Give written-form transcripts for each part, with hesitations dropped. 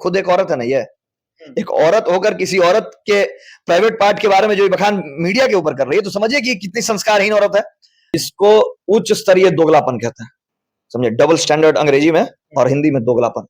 खुद एक औरत है ना ये। एक औरत होकर किसी औरत के प्राइवेट पार्ट के बारे में जो ये बखान मीडिया के ऊपर कर रही है, तो समझिए कि कितनी संस्कारहीन औरत है। इसको उच्च स्तरीय दोगलापन कहते हैं, समझे, डबल स्टैंडर्ड अंग्रेजी में और हिंदी में दोगलापन,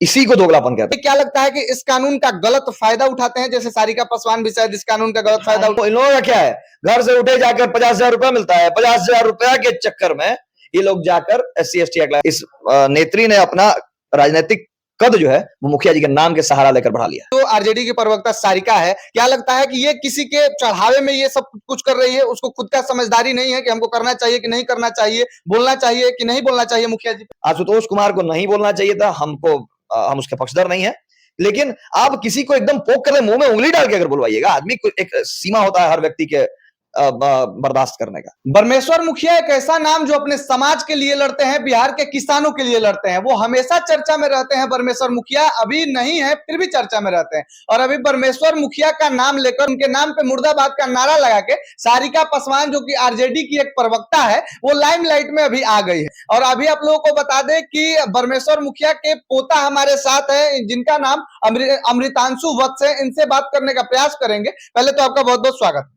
इसी को दोगलापन कहते हैं। क्या लगता है कि इस कानून का गलत फायदा उठाते हैं? जैसे सारिका पासवान भी शायद इस कानून का गलत फायदा इन लोगों का क्या है, घर से उठे जाकर 50,000 रुपया मिलता है, 50,000 रुपया के चक्कर में ये लोग जाकर SC ST एक्ट, इस नेत्री ने अपना राजनीतिक कद जो है वो मुखिया जी के नाम के सहारा लेकर बढ़ा लिया। तो RJD की प्रवक्ता सारिका है, क्या लगता है कि ये किसी के चढ़ावे में ये सब कुछ कर रही है? उसको खुद का समझदारी नहीं है कि हमको करना चाहिए कि नहीं करना चाहिए, बोलना चाहिए कि नहीं बोलना चाहिए मुखिया जी? आशुतोष कुमार को नहीं बोलना चाहिए था, हम उसके पक्षधर नहीं है, लेकिन आप किसी को एकदम पोक कर मुंह में उंगली डाल के अगर बुलवाइएगा, आदमी को एक सीमा होता है हर व्यक्ति के बर्दाश्त करने का। बरमेश्वर मुखिया एक ऐसा नाम जो अपने समाज के लिए लड़ते हैं, बिहार के किसानों के लिए लड़ते हैं, वो हमेशा चर्चा में रहते हैं। बरमेश्वर मुखिया अभी नहीं है फिर भी चर्चा में रहते हैं, और अभी बरमेश्वर मुखिया का नाम लेकर उनके नाम पे मुर्दाबाद का नारा लगा के सारिका पासवान जो कि RJD की एक प्रवक्ता है, वो लाइमलाइट में अभी आ गई है। और अभी आप लोगों को बता दें कि बरमेश्वर मुखिया के पोता हमारे साथ है, जिनका नाम अमृतांशु वत्स है। इनसे बात करने का प्रयास करेंगे। पहले तो आपका बहुत बहुत स्वागत।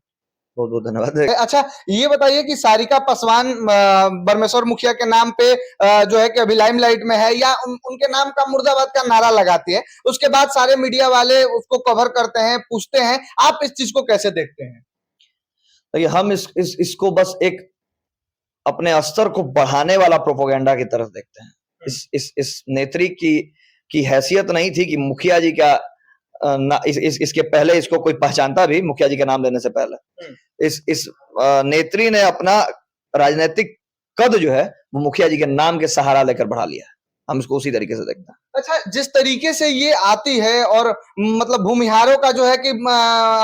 बहुत बहुत धन्यवाद। अच्छा, ये बताइए कि सारिका पासवान बरमेश्वर मुखिया के नाम पे जो है कि अभी लाइमलाइट में है, या उनके नाम का मुर्दाबाद का नारा लगाती है, उसके बाद सारे मीडिया वाले उसको कवर करते हैं, पूछते हैं, आप इस चीज को कैसे देखते हैं? देखिए, हम इसको बस एक अपने स्तर को बढ़ाने वाला प्रोपोगेंडा की तरफ देखते हैं। इस नेत्री की हैसियत नहीं थी कि मुखिया जी का इसके पहले इसको कोई पहचानता भी, मुखिया जी के नाम लेने से पहले इस नेत्री ने अपना राजनीतिक कद जो है वो मुखिया जी के नाम के सहारा लेकर बढ़ा लिया है। हम इसको उसी तरीके से देखते हैं। अच्छा, जिस तरीके से ये आती है और मतलब भूमिहारों का जो है कि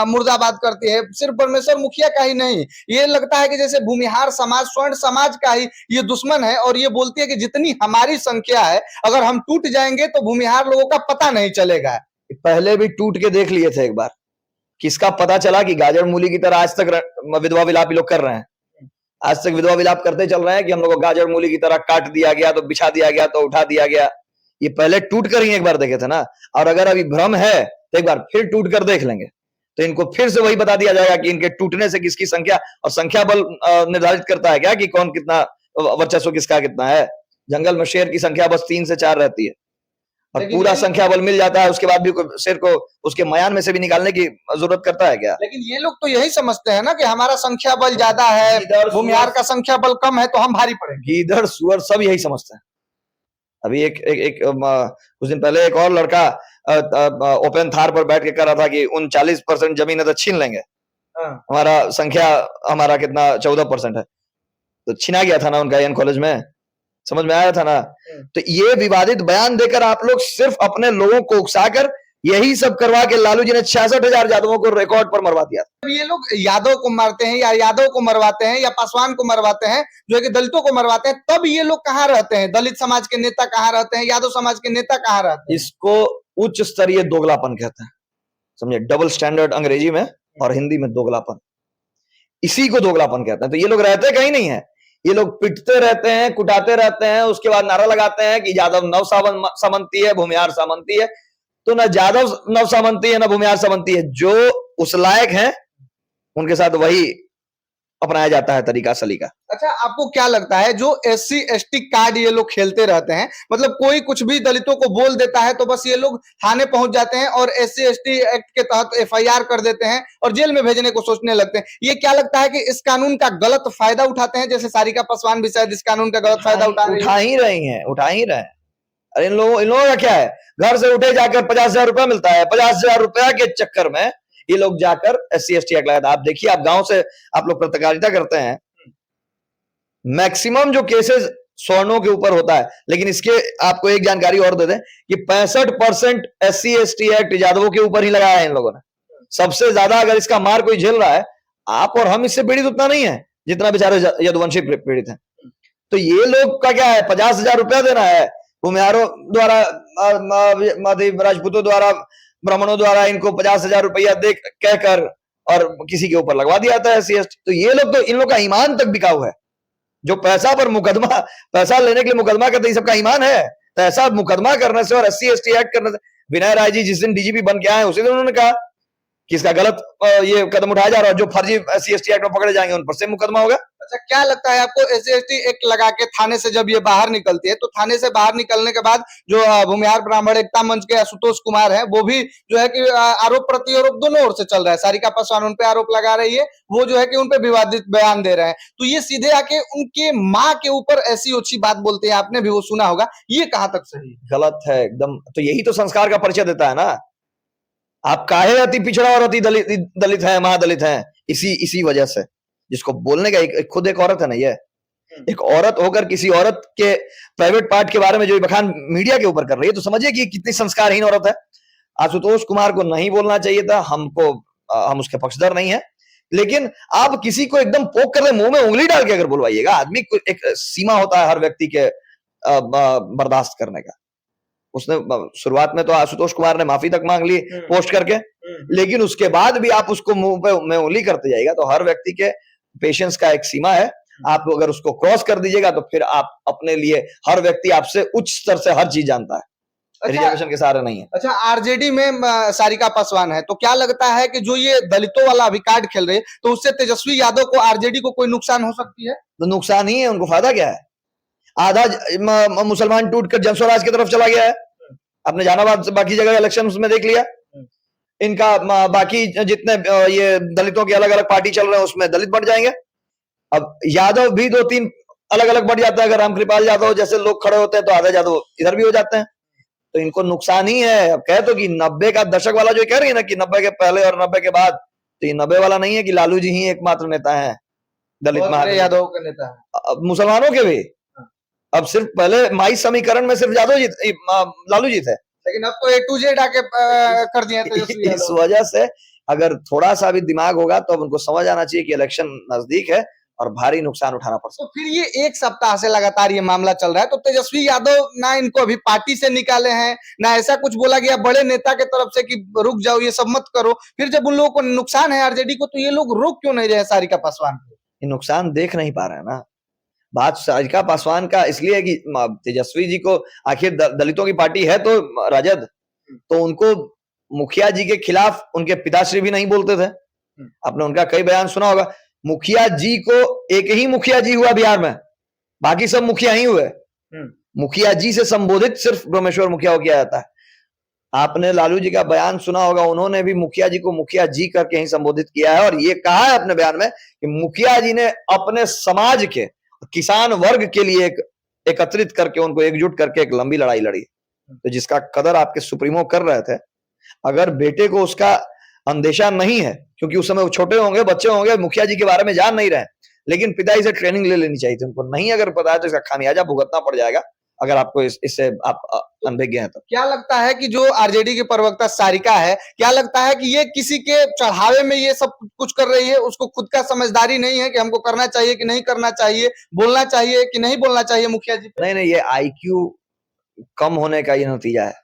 मुर्दाबाद करती है, सिर्फ परमेश्वर मुखिया का ही नहीं, ये लगता है कि जैसे भूमिहार समाज, स्वर्ण समाज का ही ये दुश्मन है, और ये बोलती है कि जितनी हमारी संख्या है, अगर हम टूट जाएंगे तो भूमिहार लोगों का पता नहीं चलेगा। पहले भी टूट के देख लिए थे एक बार, किसका पता चला कि गाजर मूली की तरह आज तक विधवा विलाप लोग कर रहे हैं। आज तक विधवा विलाप करते चल रहे हैं कि हम लोग को गाजर मूली की तरह काट दिया गया, तो बिछा दिया गया, तो उठा दिया गया। ये पहले टूट कर ही एक बार देखे थे ना, और अगर अभी भ्रम है तो एक बार फिर टूट कर देख लेंगे, तो इनको फिर से वही बता दिया जाएगा कि इनके टूटने से किसकी संख्या, और संख्या बल निर्धारित करता है क्या कि कौन कितना वर्चस्व किसका कितना है। जंगल में शेर की संख्या बस 3 से 4 रहती है, और पूरा संख्या बल मिल जाता है, उसके बाद भी शेर को उसके मयान में से भी निकालने की जरूरत करता है क्या? लेकिन ये लोग तो यही समझते हैं ना कि हमारा संख्या बल ज्यादा है, भूमिहार का संख्या बल कम है, तो हम भारी पड़ेंगे। गीदड़ सुअर सब यही समझते हैं। अभी कुछ दिन पहले एक और लड़का ओपन थार पर बैठ के कह रहा था कि 39% जमीन है तो छीन लेंगे। हमारा संख्या हमारा कितना 14% है, तो छीना गया था ना उनका एन कॉलेज में, समझ में आया था ना। तो ये विवादित बयान देकर आप लोग सिर्फ अपने लोगों को उकसाकर यही सब करवा के लालू जी ने 66,000 यादवों को रिकॉर्ड पर मरवा दिया। ये लोग यादव को मारते हैं, या यादव को मरवाते हैं, या पासवान को मरवाते हैं, जो है कि दलितों को मरवाते हैं, तब ये लोग कहाँ रहते हैं? दलित समाज के नेता कहाँ रहते हैं? यादव समाज के नेता कहाँ रहते हैं? इसको उच्च स्तरीय दोगलापन कहते हैं, समझे, डबल स्टैंडर्ड अंग्रेजी में और हिंदी में दोगलापन, इसी को दोगलापन कहते हैं। तो ये लोग रहते कहीं नहीं है, ये लोग पिटते रहते हैं, कुटाते रहते हैं, उसके बाद नारा लगाते हैं कि यादव नव सामंती है, भूमिहार सामंती है। तो ना यादव नव सामंती है, ना भूमिहार सामंती है, जो उस लायक हैं उनके साथ वही अपनाया जाता है तरीका सलीका। अच्छा, आपको क्या लगता है जो SC ST कार्ड ये लोग खेलते रहते हैं, मतलब कोई कुछ भी दलितों को बोल देता है तो बस ये लोग थाने पहुंच जाते हैं और SC ST एक्ट के तहत FIR कर देते हैं और जेल में भेजने को सोचने लगते हैं, ये क्या लगता है कि इस कानून का गलत फायदा उठाते हैं? जैसे सारिका पासवान भी शायद इस कानून का गलत फायदा उठा ही रही है। अरे इन लोगों का क्या है, घर से उठे जाकर 50,000 रुपया मिलता है, 50,000 रुपया के चक्कर में ये लोग जाकर SC ST एक्ट लगाते हैं। आप देखिए, आप गांव से आप लोग पत्रकारिता करते हैं, मैक्सिमम जो केसेस स्वर्णों के ऊपर होता है, लेकिन इसके आपको एक जानकारी और दे दें कि 65% SC ST एक्ट यादवों के ऊपर ही लगाया है इन लोगों ने। सबसे ज्यादा अगर इसका मार कोई झेल रहा है, आप और हम इससे पीड़ित उतना नहीं है जितना बेचारे यदुवंशी पीड़ित हैं। तो ये लोग का क्या है, 50,000 रुपया देना है, भूमिहारों द्वारा, राजपूतों द्वारा, ब्राह्मणों द्वारा इनको 50,000 रुपया दे कहकर और किसी के ऊपर लगवा दिया जाता है SC ST। तो ये लोग, तो इन लोग का ईमान तक बिकाऊ है। जो पैसा पर मुकदमा, पैसा लेने के लिए मुकदमा करते हैं, सबका ईमान है, तो ऐसा मुकदमा करने से और SC/ST एक्ट करने से, विनय राय जी जिस दिन DGP बन के आए उसी दिन उन्होंने कहा कि इसका गलत ये कदम उठाया जा रहा है, जो फर्जी SC/ST एक्ट में पकड़े जाएंगे उन पर से मुकदमा होगा। अच्छा, क्या लगता है आपको, SC/ST एक्ट लगा के थाने से जब ये बाहर निकलती है, तो थाने से बाहर निकलने के बाद जो भूमिहार ब्राह्मण एकता मंच के आशुतोष कुमार है, वो भी जो है कि आरोप प्रत्यारोप दोनों ओर से चल रहा है। सारिका पासवान उन पे आरोप लगा रही है, वो जो है कि उन पे विवादित बयान दे रहे हैं, तो ये सीधे आके उनके माँ के ऊपर ऐसी ओछी बात बोलते हैं, आपने भी वो सुना होगा, ये कहाँ तक सही है? गलत है एकदम। तो यही तो संस्कार का परिचय देता है ना। आप काहे अति पिछड़ा और अति दलित है, महादलित है, इसी वजह से। जिसको बोलने का खुद एक औरत है ना, ये एक औरत होकर किसी औरत के प्राइवेट पार्ट के बारे में जो बखान मीडिया के ऊपर कर रही है, तो समझिए कि कितनी संस्कारहीन औरत है। आशुतोष कुमार को नहीं बोलना चाहिए था, हम उसके पक्षधर नहीं है, लेकिन आप किसी को एकदम पोक कर दे, मुंह में उंगली डाल के अगर बुलवाइएगा, आदमी को एक सीमा होता है हर व्यक्ति के बर्दाश्त करने का। उसने शुरुआत में तो आशुतोष कुमार ने माफी तक मांग ली पोस्ट करके, लेकिन उसके बाद भी आप उसको मुंह पे में उंगली करते जाएगा, तो हर व्यक्ति के पेशेंस का एक सीमा है। आप अगर उसको क्रॉस कर दीजिएगा तो फिर आप अपने लिए, हर व्यक्ति आपसे उच्च स्तर से हर चीज जानता है, रिजर्वेशन के सहारे नहीं है। अच्छा, आरजेडी में सारिका पासवान है, तो क्या लगता है कि जो ये दलितों वाला अभी कार्ड खेल रहे हैं, तो उससे तेजस्वी यादव को, आरजेडी को कोई नुकसान हो सकती है? तो नुकसान ही है, उनको फायदा क्या है? आधा मुसलमान टूटकर जनस्वराज की तरफ चला गया है। आपने जहानाबाद बाकी जगह इलेक्शन में देख लिया, इनका बाकी जितने ये दलितों की अलग अलग पार्टी चल रहे हैं उसमें दलित बढ़ जाएंगे। अब यादव भी 2-3 अलग अलग बढ़ जाता है। अगर रामकृपाल यादव जैसे लोग खड़े होते हैं तो आधा यादव इधर भी हो जाते हैं, तो इनको नुकसान ही है। अब कहे तो कि 90 का दशक वाला जो कह रही है ना कि 90 के पहले और 90 के बाद, तो ये 90 वाला नहीं है कि लालू जी ही एकमात्र नेता है दलित यादव के नेता है, मुसलमानों के भी। अब सिर्फ पहले माई समीकरण में सिर्फ यादव जी, लालू जी थे, लेकिन अब तो A to Z आके कर दिया तेजस्वी इस वजह से अगर थोड़ा सा भी दिमाग होगा तो अब उनको समझ आना चाहिए कि इलेक्शन नजदीक है और भारी नुकसान उठाना पड़ सकता है। तो फिर ये एक सप्ताह से लगातार ये मामला चल रहा है, तो तेजस्वी यादव ना इनको अभी पार्टी से निकाले हैं, ना ऐसा कुछ बोला गया बड़े नेता के तरफ से कि रुक जाओ, ये सब मत करो। फिर जब उन लोगों को नुकसान है आरजेडी को, तो ये लोग रोक क्यों नहीं रहे सारिका पासवान को? ये नुकसान देख नहीं पा रहे हैं ना। बात सारिका पासवान का इसलिए है कि तेजस्वी जी को आखिर दलितों की पार्टी है तो राजद, तो उनको मुखिया जी के खिलाफ उनके पिताश्री भी नहीं बोलते थे। आपने उनका कई बयान सुना होगा। मुखिया जी को एक ही मुखिया जी हुआ बिहार में, बाकी सब मुखिया ही हुए। मुखिया जी से संबोधित सिर्फ ब्रह्मेश्वर मुखिया को किया जाता है। आपने लालू जी का बयान सुना होगा, उन्होंने भी मुखिया जी को मुखिया जी करके ही संबोधित किया है और ये कहा है अपने बयान में कि मुखिया जी ने अपने समाज के किसान वर्ग के लिए एकत्रित करके, उनको एकजुट करके एक लंबी लड़ाई लड़ी। तो जिसका कदर आपके सुप्रीमो कर रहे थे, अगर बेटे को उसका अंदेशा नहीं है, क्योंकि उस समय वो छोटे होंगे, बच्चे होंगे, मुखिया जी के बारे में जान नहीं रहे, लेकिन पिताजी से ट्रेनिंग ले लेनी चाहिए थी उनको। नहीं अगर पता है तो इसका खामियाजा भुगतना पड़ जाएगा, अगर आपको इससे आप अनभिज्ञ हैं तो। क्या लगता है कि जो आरजेडी के प्रवक्ता सारिका है, क्या लगता है कि ये किसी के चढ़ावे में ये सब कुछ कर रही है? उसको खुद का समझदारी नहीं है कि हमको करना चाहिए कि नहीं करना चाहिए, बोलना चाहिए कि नहीं बोलना चाहिए मुखिया जी? नहीं, ये IQ कम होने का ये नतीजा है।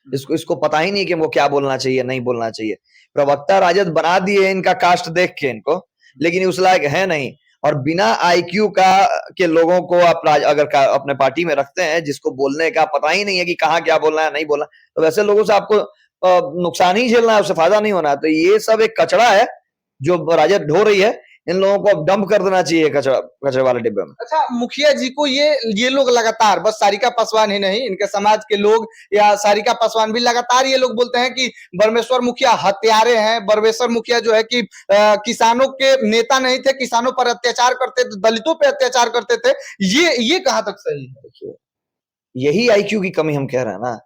इसको पता ही नहीं कि वो क्या बोलना चाहिए, नहीं बोलना चाहिए। प्रवक्ता राजद बना दिए इनका कास्ट देख के इनको, लेकिन उस लायक है नहीं। और बिना IQ के लोगों को आप अगर अपने पार्टी में रखते हैं, जिसको बोलने का पता ही नहीं है कि कहाँ क्या बोलना है, नहीं बोलना, तो वैसे लोगों से आपको नुकसान ही झेलना है, उससे फायदा नहीं होना है। तो ये सब एक कचरा है जो राजद ढो रही है। इन लोगों को अब डंप कर देना चाहिए कचरे वाले डिब्बे में। अच्छा, मुखिया जी को ये लोग लगातार, बस सारिका पासवान ही नहीं, इनके समाज के लोग या सारिका पासवान भी लगातार ये लोग बोलते हैं कि परमेश्वर मुखिया हत्यारे हैं। परमेश्वर मुखिया जो है कि किसानों के नेता नहीं थे, किसानों पर अत्याचार करते थे, दलितों पर अत्याचार करते थे। ये कहाँ तक सही है? देखिए, यही IQ की कमी हम कह रहे हैं ना।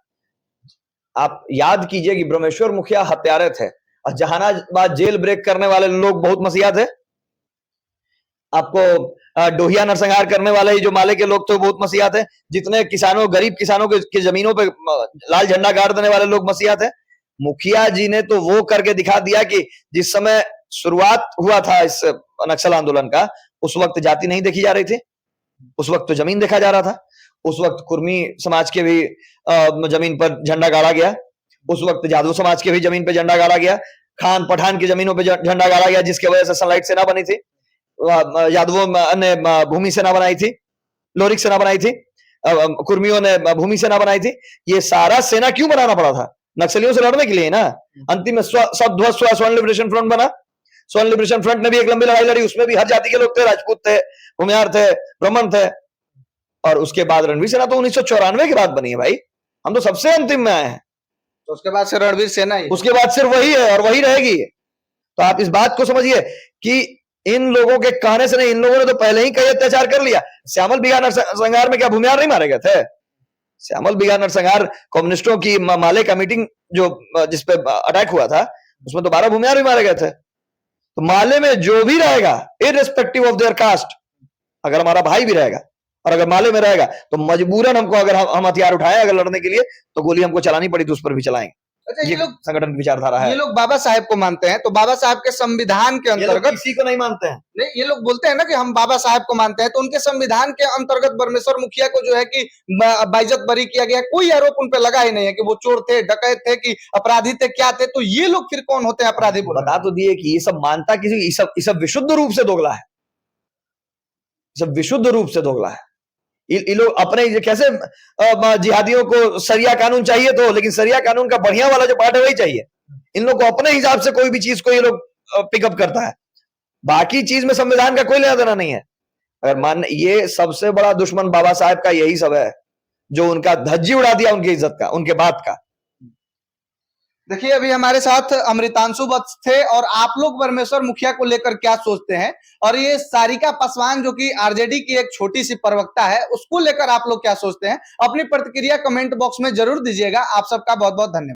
आप याद कीजिए कि ब्रह्मेश्वर मुखिया हत्यारे थे और जहानाबाद जेल ब्रेक करने वाले लोग बहुत मसीहा थे। आपको डोहिया नरसंहार करने वाले जो माले के लोग थे बहुत मसीहा थे। जितने किसानों, गरीब किसानों के जमीनों पे लाल झंडा गाड़ देने वाले लोग मसीहा थे। मुखिया जी ने तो वो करके दिखा दिया कि जिस समय शुरुआत हुआ था इस नक्सल आंदोलन का, उस वक्त जाति नहीं देखी जा रही थी, उस वक्त तो जमीन देखा जा रहा था। उस वक्त कुर्मी समाज के भी जमीन पर झंडा गाड़ा गया, उस वक्त यादव समाज के भी जमीन पे झंडा गाड़ा गया, खान पठान की जमीनों पे झंडा गाड़ा गया, जिसकी वजह से सनलाइट सेना बनी थी, यादवों ने भूमि सेना बनाई थी, लोरिक सेना बनाई थी। कुर्मियों ने भूमि सेना बनाई थी। ये सारा सेना क्यों बनाना पड़ा था? नक्सलियों से लड़ने के लिए ना। अंतिम में स्वर्ण लिबरेशन फ्रंट बना। स्वर्ण लिबरेशन फ्रंट ने भी एक लंबी लड़ाई लड़ी, उसमें भी हर जाति के लोग थे, राजपूत थे, भूमिहार थे, ब्राह्मण थे। और उसके बाद रणवीर सेना तो 1994 के बाद बनी है भाई, हम तो सबसे अंतिम में आए हैं। तो उसके बाद से रणवीर सेना ही, उसके बाद सिर्फ वही है और वही रहेगी। तो आप इस बात को समझिए कि इन लोगों के कहने से नहीं, इन लोगों ने तो पहले ही कई अत्याचार कर लिया। श्यामल बिघा नरसंहार में क्या भूमिहार नहीं मारे गए थे? श्यामल बिघा नरसंहार कम्युनिस्टों की माले का मीटिंग जो जिसपे अटैक हुआ था, उसमें तो 12 भूमिहार भी मारे गए थे। तो माले में जो भी रहेगा, इररिस्पेक्टिव ऑफ देयर कास्ट, अगर हमारा भाई भी रहेगा और अगर माले में रहेगा तो मजबूरन हमको, अगर हम हथियार उठाए अगर लड़ने के लिए, तो गोली हमको चलानी पड़ी तो उस पर भी चलाएंगे। अच्छा, ये लोग संगठन की विचारधारा है। ये लोग बाबा साहेब को मानते हैं, तो बाबा साहेब के संविधान के अंतर्गत किसी को नहीं मानते हैं। नहीं, ये लोग बोलते हैं ना कि हम बाबा साहेब को मानते हैं, तो उनके संविधान के अंतर्गत परमेश्वर मुखिया को जो है कि बाइज्जत बरी किया गया, कोई आरोप उन पे लगा ही नहीं है कि वो चोर थे, डकैत थे, कि अपराधी थे, क्या थे। तो ये लोग फिर कौन होते हैं अपराधी? बता तो दिए कि ये सब मानता किसी, ये सब विशुद्ध रूप से दोगला है, सब विशुद्ध रूप से दोगला है। ये लोग अपने कैसे जिहादियों को सरिया कानून चाहिए तो, लेकिन सरिया कानून का बढ़िया वाला जो पार्ट है वही चाहिए। इन लोग को अपने हिसाब से कोई भी चीज को ये लोग पिकअप करता है, बाकी चीज में संविधान का कोई लेना देना नहीं है। अगर मान, ये सबसे बड़ा दुश्मन बाबा साहेब का यही सब है, जो उनका धज्जी उड़ा दिया उनकी इज्जत का, उनके बात का। देखिए, अभी हमारे साथ अमृतांशु वत्स थे, और आप लोग परमेश्वर मुखिया को लेकर क्या सोचते हैं, और ये सारिका पासवान जो कि आरजेडी की एक छोटी सी प्रवक्ता है, उसको लेकर आप लोग क्या सोचते हैं? अपनी प्रतिक्रिया कमेंट बॉक्स में जरूर दीजिएगा। आप सबका बहुत बहुत धन्यवाद।